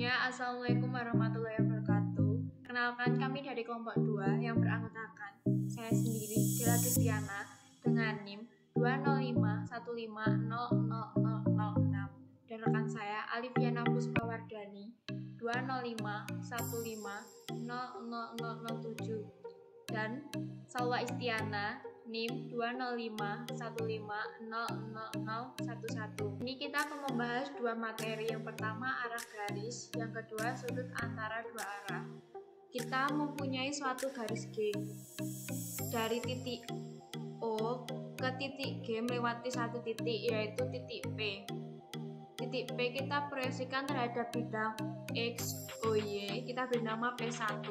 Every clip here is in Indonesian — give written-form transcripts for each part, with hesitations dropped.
Sebelumnya, Assalamualaikum warahmatullahi wabarakatuh. Kenalkan, kami dari kelompok 2 yang beranggotakan saya sendiri, Dela Kristiana, dengan NIM 20515000006 dan rekan saya, Alifiana Puspawardani 20515000007 dan Salwa Istiana NIM 20515000011. Ini kita akan membahas dua materi. Yang pertama arah garis, yang kedua sudut antara dua arah. Kita mempunyai suatu garis G dari titik O ke titik G melewati satu titik, yaitu titik P. Titik P kita proyeksikan terhadap bidang X, Y, kita beri nama P1.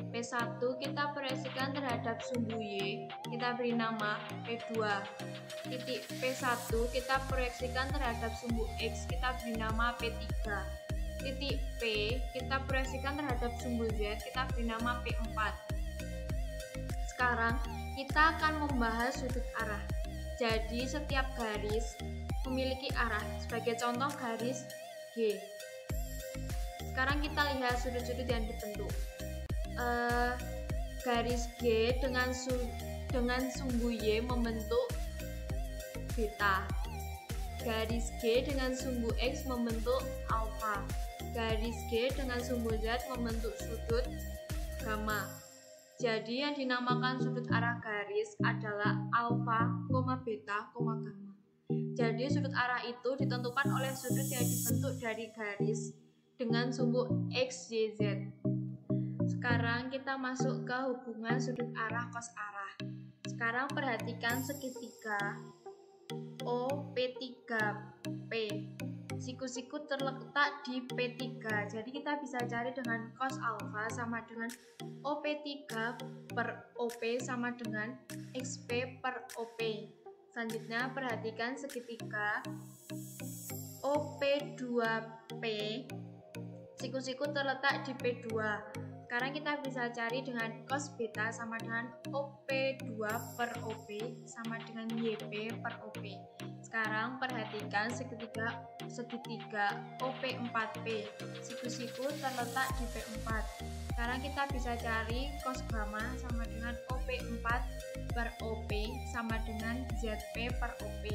P1 kita proyeksikan terhadap sumbu Y, kita beri nama P2. Titik P1 kita proyeksikan terhadap sumbu X, kita beri nama P3. Titik P kita proyeksikan terhadap sumbu Z, kita beri nama P4. Sekarang kita akan membahas sudut arah. Jadi setiap garis memiliki arah. Sebagai contoh garis G. Sekarang kita lihat sudut-sudut yang dibentuk. Garis G dengan sumbu Y membentuk beta. Garis G dengan sumbu X membentuk alfa. Garis G dengan sumbu Z membentuk sudut gamma. Jadi yang dinamakan sudut arah garis adalah alfa, beta, gamma. Jadi sudut arah itu ditentukan oleh sudut yang dibentuk dari garis dengan sumbu X, Y, Z. Sekarang kita masuk ke hubungan sudut arah cos arah. Sekarang perhatikan segitiga OP3P. Siku-siku terletak di P3. Jadi kita bisa cari dengan cos alfa sama dengan OP3 per OP sama dengan XP per OP. Selanjutnya perhatikan segitiga OP2P. Siku-siku terletak di P2. Sekarang kita bisa cari dengan cos beta sama dengan OP2 per OP sama dengan YP per OP. Sekarang perhatikan segitiga OP4P. Siku-siku terletak di P4. Sekarang kita bisa cari cos gamma sama dengan OP4 per OP sama dengan ZP per OP.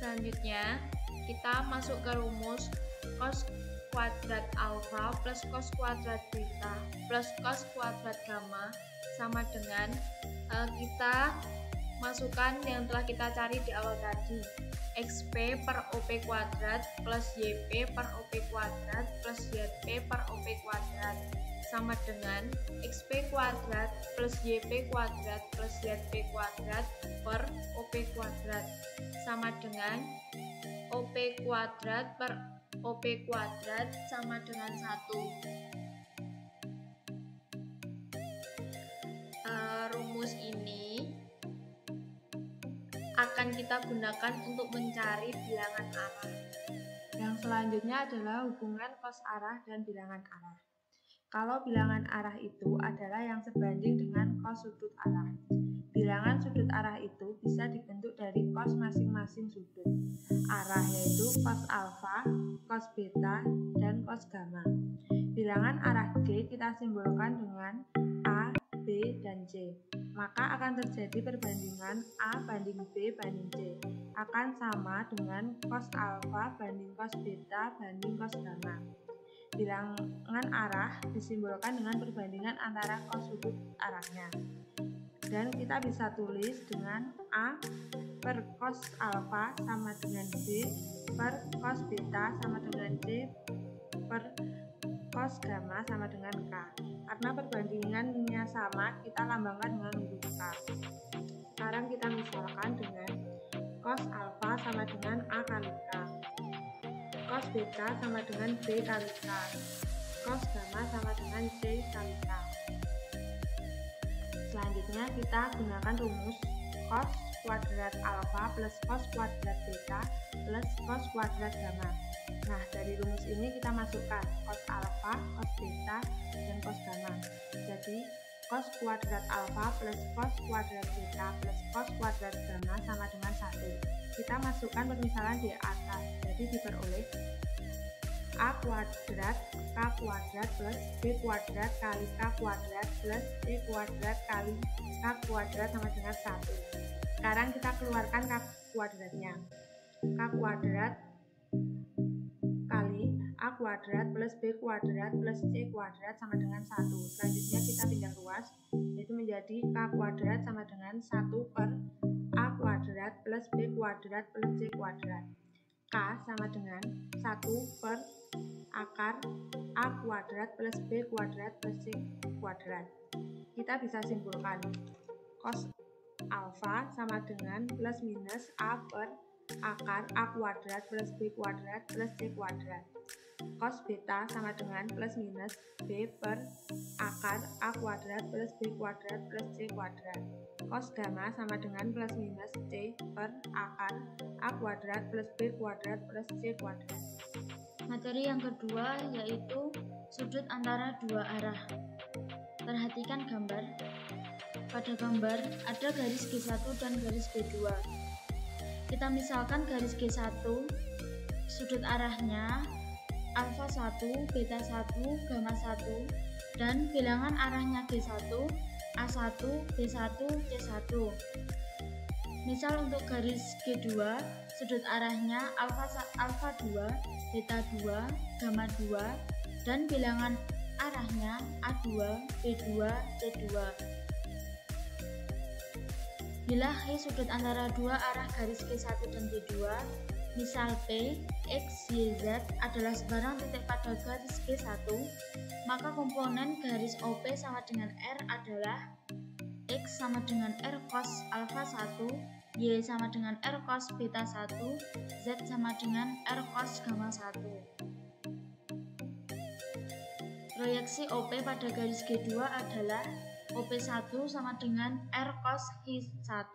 Selanjutnya kita masuk ke rumus cos kuadrat alfa plus cos kuadrat beta plus cos kuadrat gamma sama dengan kita masukkan yang telah kita cari di awal tadi, XP per OP kuadrat plus YP per OP kuadrat plus ZP per OP kuadrat sama dengan XP kuadrat plus YP kuadrat plus ZP kuadrat per OP kuadrat sama dengan OP kuadrat per OP kuadrat sama dengan 1. Rumus ini akan kita gunakan untuk mencari bilangan arah. Yang selanjutnya adalah hubungan cos arah dan bilangan arah. Kalau bilangan arah itu adalah yang sebanding dengan cos sudut arah. Bilangan sudut arah itu bisa dibentuk dari cos masing-masing sudut arah, yaitu cos alfa, cos beta, dan cos gamma. Bilangan arah G kita simbolkan dengan A, B, dan C. Maka akan terjadi perbandingan A banding B banding C. Akan sama dengan cos alfa banding cos beta banding cos gamma. Bilangan arah disimbolkan dengan perbandingan antara cos sudut arahnya. Dan kita bisa tulis dengan A per cos alfa sama dengan B per cos beta sama dengan C per cos gamma sama dengan K. Karena perbandingannya sama, kita lambangkan dengan huruf K. Sekarang kita misalkan dengan cos alfa sama dengan A kali K, cos beta sama dengan B kali K, cos gamma sama dengan C kali K. Selanjutnya kita gunakan rumus cos kuadrat alfa plus cos kuadrat beta plus cos kuadrat gamma. Nah, dari rumus ini kita masukkan cos alfa, cos beta, dan cos gamma. Jadi cos kuadrat alfa plus cos kuadrat beta plus cos kuadrat gamma sama dengan 1. Kita masukkan permisalan di atas, jadi diperoleh A kuadrat K kuadrat plus B kuadrat kali K kuadrat plus C kuadrat kali K kuadrat sama dengan 1. Sekarang kita keluarkan K kuadratnya. K kuadrat kali A kuadrat plus B kuadrat plus C kuadrat sama dengan 1. Selanjutnya kita pindah ruas, yaitu menjadi K kuadrat sama dengan 1 per A kuadrat plus B kuadrat plus C kuadrat. K sama dengan 1 per akar A kuadrat plus B kuadrat plus C kuadrat. Kita bisa simpulkan cos alfa sama dengan plus minus A per akar A kuadrat plus B kuadrat plus C kuadrat. Cos beta sama dengan plus minus B per akar A kuadrat plus B kuadrat plus C kuadrat. Cos gamma sama dengan plus minus C per akar A kuadrat plus B kuadrat plus C kuadrat. Materi yang kedua yaitu sudut antara dua arah. Perhatikan gambar. Pada gambar ada garis G1 dan garis G2. Kita misalkan garis G1, sudut arahnya alfa 1, beta 1, gamma 1, dan bilangan arahnya G1, A1, B1, C1. Misal untuk garis G2, sudut arahnya alfa 2, beta 2, gamma 2, dan bilangan arahnya A2, B2, C2. Bila H sudut antara dua arah garis G1 dan G2, misal P, X, Y, Z adalah sebarang titik pada garis G1, maka komponen garis OP sama dengan R adalah X sama dengan R cos alfa 1, Y sama dengan R cos beta 1, Z sama dengan R cos gamma 1. Proyeksi OP pada garis G2 adalah OP1 sama dengan R cos H1.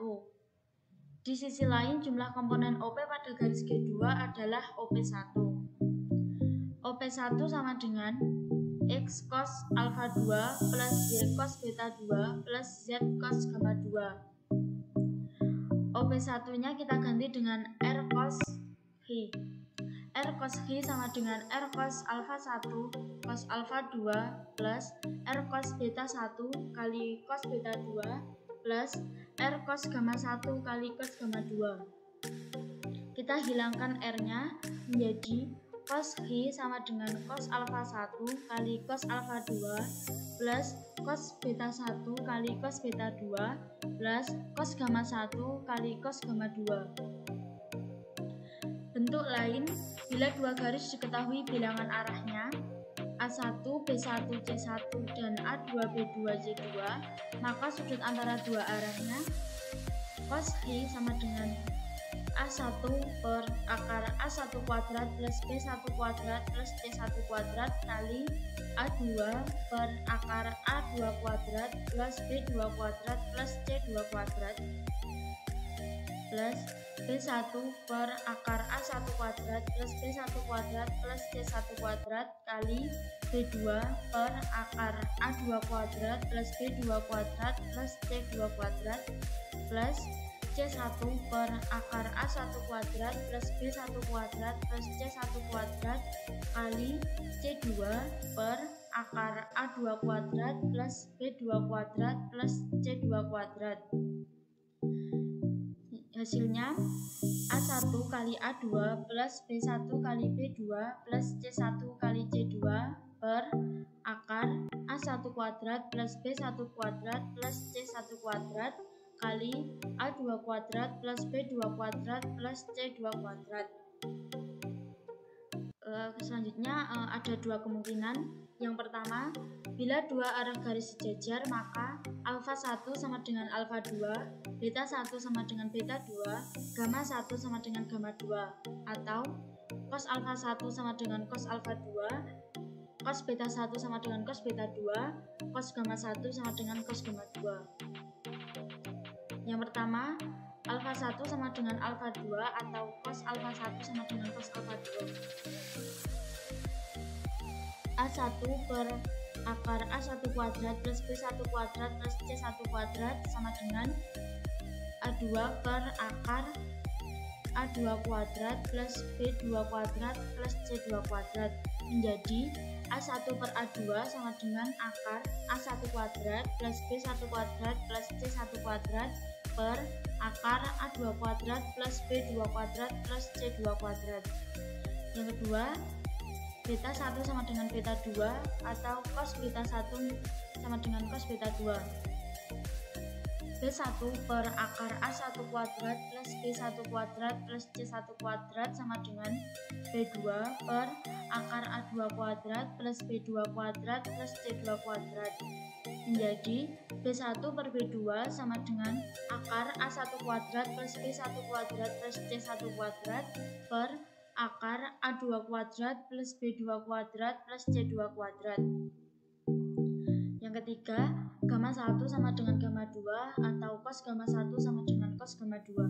Di sisi lain, jumlah komponen OP pada garis G2 adalah OP1. OP1 sama dengan X cos alfa 2 plus Y cos beta 2 plus Z cos gamma 2. OP1-nya kita ganti dengan R cos H. R cos H sama dengan R cos alfa 1 cos alfa 2 plus R cos beta 1 kali cos beta 2 plus R cos gamma 1 kali cos gamma 2. Kita hilangkan R-nya menjadi cos H sama dengan cos alfa 1 kali cos alfa 2 plus cos beta 1 kali cos beta 2 plus cos gamma 1 kali cos gamma 2. Bentuk lain, bila dua garis diketahui bilangan arahnya A1, B1, C1, dan A2, B2, C2, maka sudut antara dua arahnya cos H sama dengan A1 per akar A1 kuadrat plus B1 kuadrat plus C1 kuadrat kali A2 per akar A2 kuadrat plus B2 kuadrat plus C2 kuadrat plus B1 per akar A1 kuadrat plus B1 kuadrat plus C1 kuadrat kali B2 per akar A2 kuadrat plus B2 kuadrat plus C2 kuadrat plus C1 per akar A1 kuadrat plus B1 kuadrat plus C1 kuadrat kali C2 per akar A2 kuadrat plus B2 kuadrat plus C2 kuadrat. Hasilnya A1 kali A2 plus B1 kali B2 plus C1 kali C2 per akar A1 kuadrat plus B1 kuadrat plus C1 kuadrat kali A2 kuadrat plus B2 kuadrat plus C2 kuadrat. Selanjutnya ada dua kemungkinan. Yang pertama, bila dua arah garis sejajar maka alfa 1 sama dengan alfa 2, beta 1 sama dengan beta 2, gamma 1 sama dengan gamma 2, atau cos alfa 1 sama dengan cos alfa 2, cos beta 1 sama dengan cos beta 2, cos gamma 1 sama dengan cos gamma 2. Yang pertama, alfa 1 sama dengan alfa 2 atau cos alfa 1 sama dengan cos alfa 2. A1 per akar A1 kuadrat plus B1 kuadrat plus C1 kuadrat sama dengan A2 per akar A2 kuadrat plus B2 kuadrat plus C2 kuadrat menjadi A1 per A2 sama dengan akar A1 kuadrat plus B1 kuadrat plus C1 kuadrat per akar A2 kuadrat plus B2 kuadrat plus C2 kuadrat. Yang kedua, beta 1 sama dengan beta 2 atau cos beta 1 sama dengan cos beta 2. B1 per akar A1 kuadrat plus B1 kuadrat plus C1 kuadrat sama dengan B2 per akar A2 kuadrat plus B2 kuadrat plus C2 kuadrat menjadi B1 per B2 sama dengan akar A1 kuadrat plus B1 kuadrat plus C1 kuadrat per akar A2 kuadrat plus B2 kuadrat plus C2 kuadrat. Yang ketiga, gamma 1 sama dengan gamma 2 atau cos gamma 1 sama dengan cos gamma 2.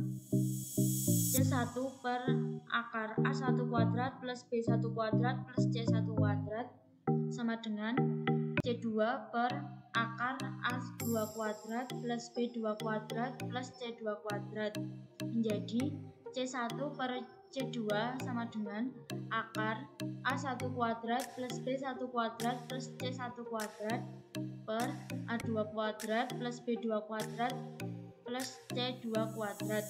C1 per akar A1 kuadrat plus B1 kuadrat plus C1 kuadrat sama dengan C2 per akar A2 kuadrat plus B2 kuadrat plus C2 kuadrat menjadi C1 per C2 sama dengan akar A1 kuadrat plus B1 kuadrat plus C1 kuadrat per A2 kuadrat plus B2 kuadrat plus C2 kuadrat.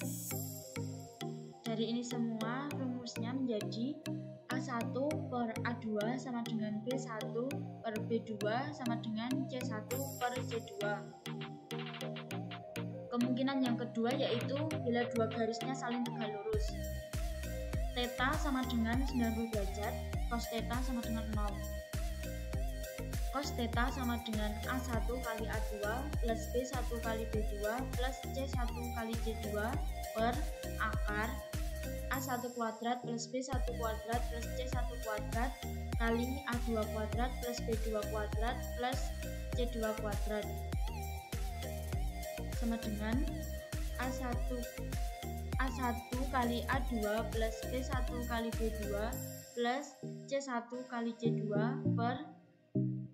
Dari ini semua rumusnya menjadi A1 per A2 sama dengan B1 per B2 sama dengan C1 per C2. Kemungkinan yang kedua yaitu bila dua garisnya saling tegak lurus. Theta sama dengan 90 derajat, cos theta sama dengan 0. Cos theta sama dengan A1 kali A2 plus B1 kali B2 plus C1 kali C2 per akar A1 kuadrat plus B1 kuadrat plus C1 kuadrat kali A2 kuadrat plus B2 kuadrat plus C2 kuadrat sama dengan A1 kali A2 plus B1 kali B2 plus C1 kali C2 per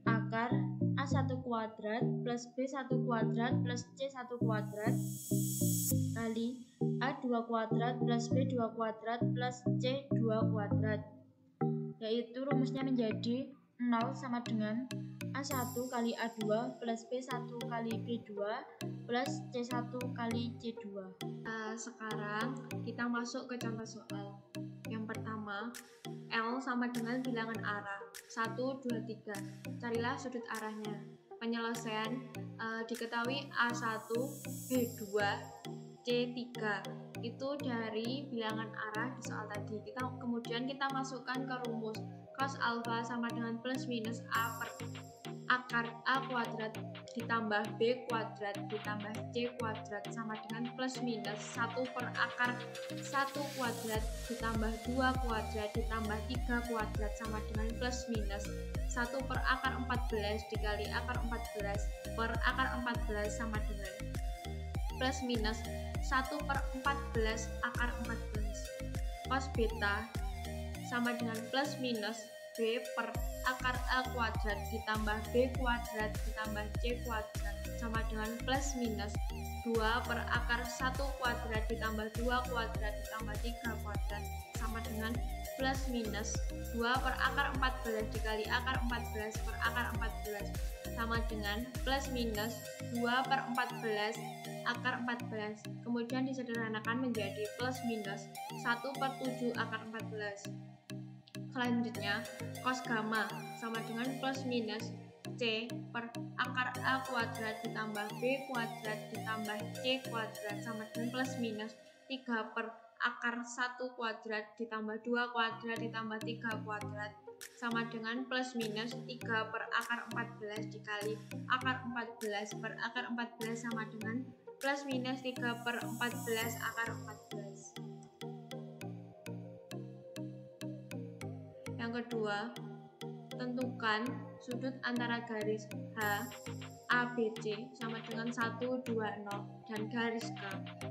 akar A1 kuadrat plus B1 kuadrat plus C1 kuadrat kali A2 kuadrat plus B2 kuadrat plus C2 kuadrat, yaitu rumusnya menjadi 0 sama dengan A1 kali A2 plus B1 kali B2 plus C1 kali C2. Sekarang kita masuk ke contoh soal. Yang pertama, L sama dengan bilangan arah 1, 2, 3. Carilah sudut arahnya. Penyelesaian diketahui A1, B2, C3 itu dari bilangan arah di soal tadi. Kemudian kita masukkan ke rumus cos alfa sama dengan plus minus A per akar A kuadrat ditambah B kuadrat ditambah C kuadrat sama dengan plus minus 1 per akar 1 kuadrat ditambah 2 kuadrat ditambah 3 kuadrat sama dengan plus minus 1 per akar 14 dikali akar 14 per akar 14 sama dengan plus minus 1 per 14 akar 14. Cos beta sama dengan plus minus B per akar A kuadrat ditambah B kuadrat ditambah C kuadrat sama dengan plus minus 2 per akar 1 kuadrat ditambah 2 kuadrat ditambah 3 kuadrat sama dengan plus minus 2 per akar 14 dikali akar 14 per akar 14 sama dengan plus minus 2 per 14 akar 14. Kemudian disederhanakan menjadi plus minus 1 per 7 akar 14. Selanjutnya, cos gamma sama dengan plus minus C per akar A kuadrat ditambah B kuadrat ditambah C kuadrat sama dengan plus minus 3 per akar 1 kuadrat ditambah 2 kuadrat ditambah 3 kuadrat sama dengan plus minus 3 per akar 14 dikali akar 14 per akar 14 sama dengan plus minus 3 per 14 akar 14. Yang kedua, tentukan sudut antara garis H ABC sama dengan 120 dan garis K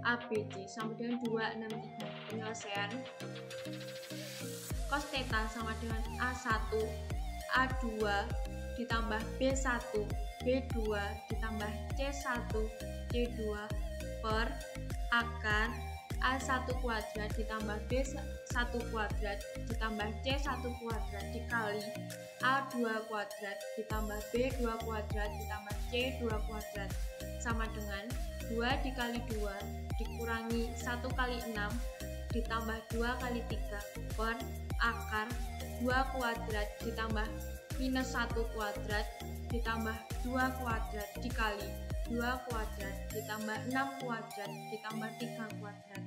ABC sama dengan 263. Penyelesaian cos theta sama dengan A1 A2 ditambah B1 B2 ditambah C1 C2 per akar A1 kuadrat ditambah B1 kuadrat ditambah C1 kuadrat dikali A2 kuadrat ditambah B2 kuadrat ditambah C2 kuadrat sama dengan 2 dikali 2 dikurangi 1 kali 6 ditambah 2 kali 3 per akar 2 kuadrat ditambah minus 1 kuadrat ditambah 2 kuadrat dikali 2 kuadrat ditambah 6 kuadrat ditambah 3 kuadrat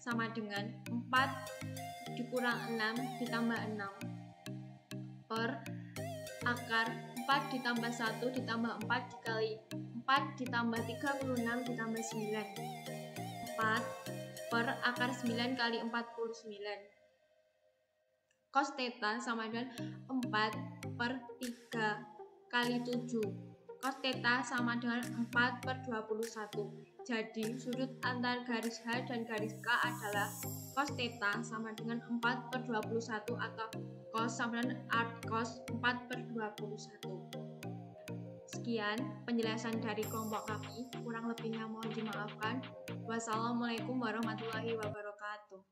sama dengan 4 dikurang 6 ditambah 6 per akar 4 ditambah 1 ditambah 4 dikali 4 ditambah 36 ditambah 9 4 per akar 9 kali 49 cos theta sama dengan 4 per 3 kali 7 cos theta sama dengan 4 per 21 jadi sudut antar garis H dan garis K adalah cos theta sama dengan 4 per 21 atau cos sama dengan art cos 4 per 21 sekian penjelasan dari kelompok kami kurang lebihnya mohon dimaafkan wassalamualaikum warahmatullahi wabarakatuh.